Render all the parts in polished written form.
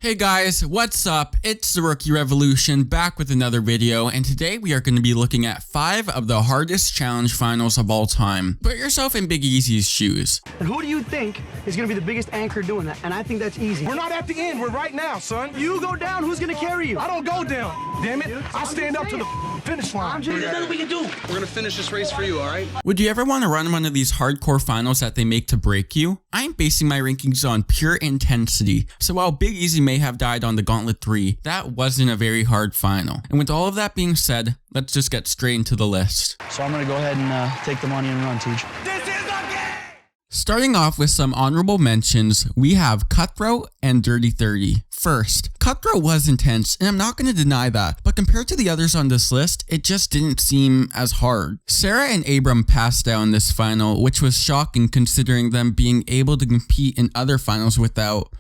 Hey guys, what's up? It's the Rookie Revolution back with another video, and today we are going to be looking at 5 of the hardest challenge finals of all time. Put yourself in Big Easy's shoes. And who do you think is going to be the biggest anchor doing that? And I think that's easy. We're not at the end, we're right now, son. You go down, who's going to carry you? I don't go down, damn it. I stand up to the finish line. There's nothing we can do. We're gonna finish this race for you, all right? Would you ever want to run one of these hardcore finals that they make to break you? I'm basing my rankings on pure intensity, so while Big Easy may have died on the Gauntlet 3, that wasn't a very hard final. And with all of that being said, let's just get straight into the list. So I'm going to go ahead and take the money and run, Teach. Starting off with some honorable mentions, we have Cutthroat and Dirty 30. First, Cutthroat was intense, and I'm not going to deny that, but compared to the others on this list, it just didn't seem as hard. Sarah and Abram passed out in this final, which was shocking considering them being able to compete in other finals without,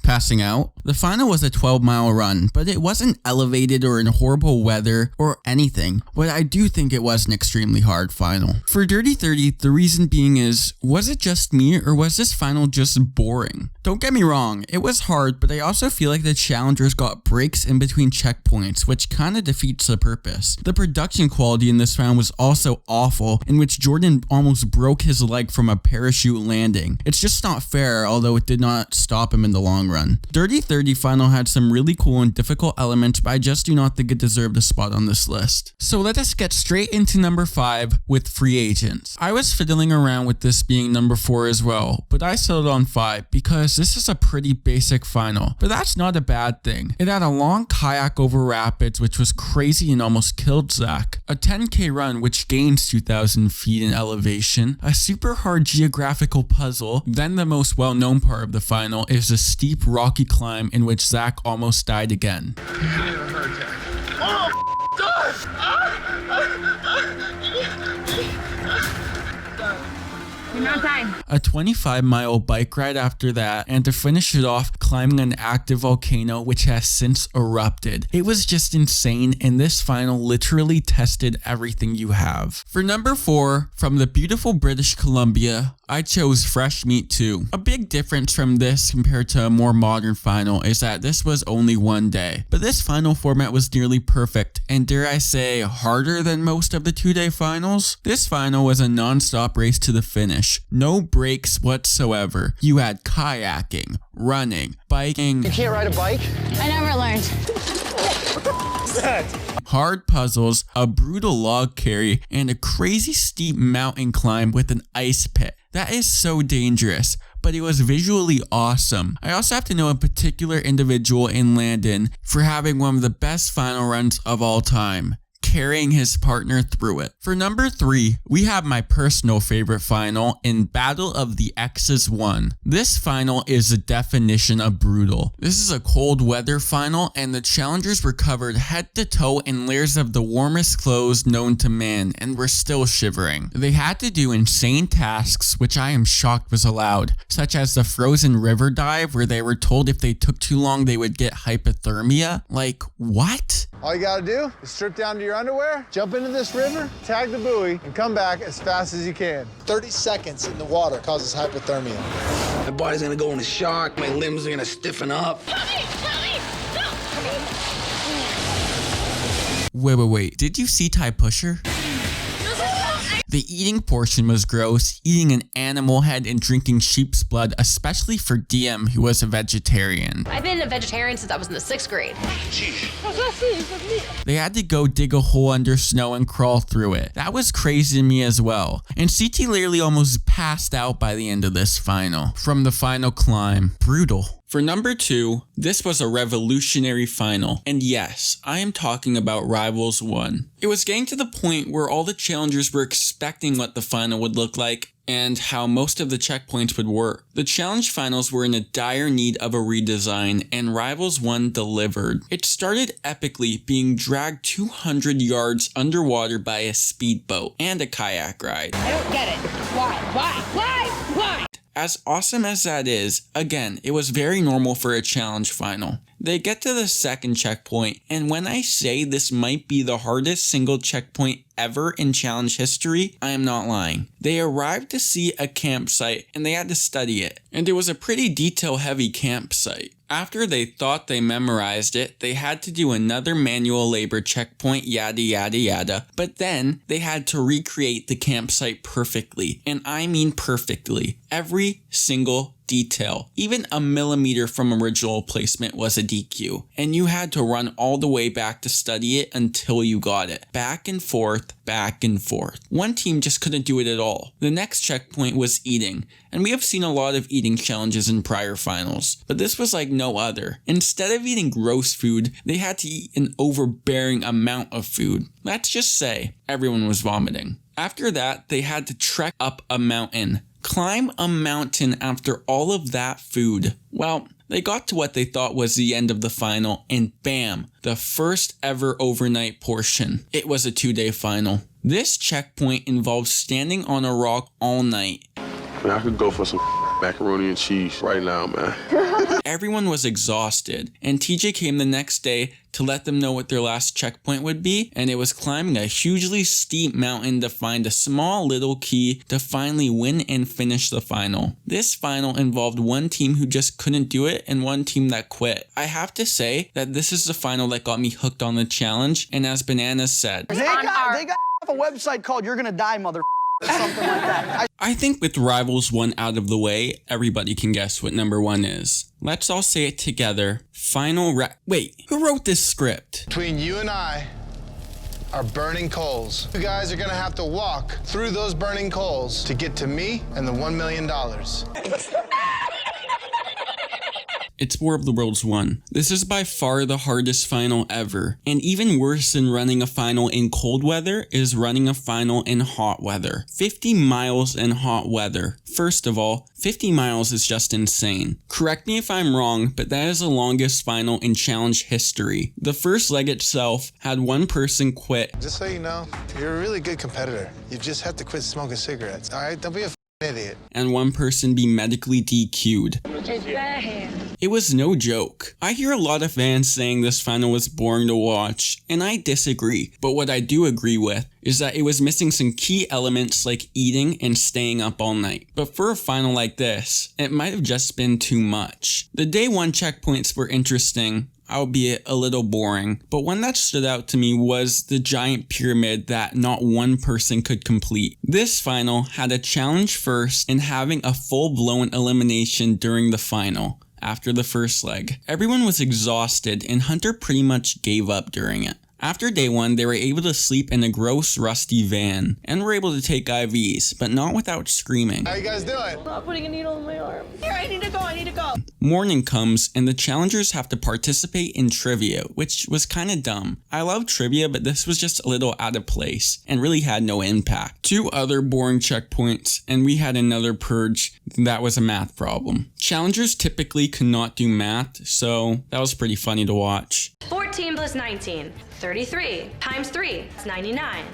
passing out. The final was a 12-mile run, but it wasn't elevated or in horrible weather or anything, but I do think it was an extremely hard final. For Dirty 30, the reason being is, was it just me or was this final just boring? Don't get me wrong, it was hard, but I also feel like the challengers got breaks in between checkpoints, which kinda defeats the purpose. The production quality in this round was also awful, in which Jordan almost broke his leg from a parachute landing. It's just not fair, although it did not stop him in the long run. Dirty 30 final had some really cool and difficult elements, but I just do not think it deserved a spot on this list. So let us get straight into number 5 with Free Agents. I was fiddling around with this being number 4 as well, but I settled on 5 because this is a pretty basic final, but that's not a bad thing. It had a long kayak over rapids, which was crazy and almost killed Zach, a 10k run which gains 2,000 feet in elevation, a super hard geographical puzzle, then the most well-known part of the final is a steep rocky climb in which Zach almost died again. You're not dying. A 25-mile bike ride after that, and to finish it off, climbing an active volcano which has since erupted. It was just insane, and this final literally tested everything you have. For number 4, from the beautiful British Columbia, I chose Fresh Meat 2. A big difference from this compared to a more modern final is that this was only one day, but this final format was nearly perfect, and dare I say, harder than most of the 2-day finals. This final was a non-stop race to the finish. No breaks whatsoever. You had kayaking, running, biking. You can't ride a bike? I never learned. Hard puzzles, a brutal log carry, and a crazy steep mountain climb with an ice pit. That is so dangerous, but it was visually awesome. I also have to know a particular individual in Landon for having one of the best final runs of all time, carrying his partner through it. For number 3, we have my personal favorite final in Battle of the X's 1. This final is the definition of brutal. This is a cold weather final, and the challengers were covered head to toe in layers of the warmest clothes known to man and were still shivering. They had to do insane tasks, which I am shocked was allowed, such as the frozen river dive where they were told if they took too long they would get hypothermia. Like, what? All you gotta do is strip down to your underwear, jump into this river, tag the buoy, and come back as fast as you can. 30 seconds in the water causes hypothermia. My body's gonna go into shock, my limbs are gonna stiffen up. Wait, did you see Ty Pusher? The eating portion was gross, eating an animal head and drinking sheep's blood, especially for DM who was a vegetarian. I've been a vegetarian since I was in the 6th grade. They had to go dig a hole under snow and crawl through it. That was crazy to me as well. And CT literally almost passed out by the end of this final. From the final climb. Brutal. For number 2, this was a revolutionary final, and yes, I am talking about Rivals 1. It was getting to the point where all the challengers were expecting what the final would look like and how most of the checkpoints would work. The challenge finals were in a dire need of a redesign, and Rivals 1 delivered. It started epically, being dragged 200 yards underwater by a speedboat and a kayak ride. I don't get it. Why? As awesome as that is, again, it was very normal for a challenge final. They get to the second checkpoint, and when I say this might be the hardest single checkpoint ever in challenge history, I am not lying. They arrived to see a campsite and they had to study it, and it was a pretty detail heavy campsite. After they thought they memorized it, they had to do another manual labor checkpoint, yada yada yada, but then they had to recreate the campsite perfectly, and I mean perfectly. Every single detail, even a millimeter from original placement was a DQ, and you had to run all the way back to study it until you got it. Back and forth, back and forth. One team just couldn't do it at all. The next checkpoint was eating, and we have seen a lot of eating challenges in prior finals, but this was like no other. Instead of eating gross food, they had to eat an overbearing amount of food. Let's just say everyone was vomiting. After that, they had to trek up a mountain. Climb a mountain after all of that food. Well, they got to what they thought was the end of the final, and bam, the first ever overnight portion. It was a 2-day final. This checkpoint involved standing on a rock all night. Man, I could go for some macaroni and cheese right now, man. Everyone was exhausted, and TJ came the next day to let them know what their last checkpoint would be, and it was climbing a hugely steep mountain to find a small little key to finally win and finish the final. This final involved one team who just couldn't do it and one team that quit. I have to say that this is the final that got me hooked on the challenge, and as Bananas said, They got a website called You're Gonna Die, mother or something like that. I think with Rivals 1 out of the way, everybody can guess what number 1 is. Let's all say it together. Wait, who wrote this script? Between you and I are burning coals. You guys are gonna have to walk through those burning coals to get to me and the $1 million. It's War of the Worlds 1. This is by far the hardest final ever, and even worse than running a final in cold weather is running a final in hot weather. 50 miles in hot weather. First of all, 50 miles is just insane. Correct me if I'm wrong, but that is the longest final in challenge history. The first leg itself had one person quit. Just so you know, you're a really good competitor. You just have to quit smoking cigarettes. All right, don't be a idiot. And one person be medically DQ'd. It was no joke. I hear a lot of fans saying this final was boring to watch, and I disagree. But what I do agree with is that it was missing some key elements like eating and staying up all night. But for a final like this, it might have just been too much. The day 1 checkpoints were interesting, albeit a little boring, but one that stood out to me was the giant pyramid that not one person could complete. This final had a challenge first and having a full-blown elimination during the final. After the first leg, everyone was exhausted and Hunter pretty much gave up during it. After day 1, they were able to sleep in a gross, rusty van, and were able to take IVs, but not without screaming. How you guys doing? Not putting a needle in my arm. Here, I need to go. Morning comes, and the challengers have to participate in trivia, which was kinda dumb. I love trivia, but this was just a little out of place, and really had no impact. 2 other boring checkpoints, and we had another purge that was a math problem. Challengers typically could not do math, so that was pretty funny to watch. 14 plus 19, 33 times 3 is 99,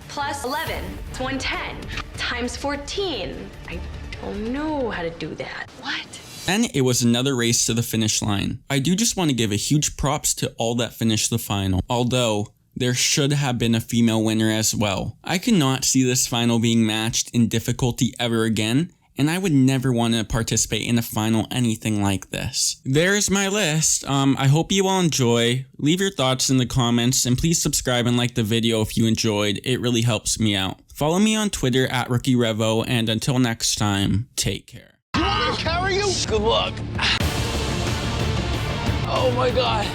plus 11 is 110, times 14. I don't know how to do that. What? Then it was another race to the finish line. I do just want to give a huge props to all that finished the final, although there should have been a female winner as well. I could not see this final being matched in difficulty ever again, and I would never want to participate in a final anything like this. There's my list. I hope you all enjoy. Leave your thoughts in the comments, and please subscribe and like the video if you enjoyed. It really helps me out. Follow me on Twitter at RookieRevo, and until next time, take care. You want me to carry you? Good luck. Oh my God.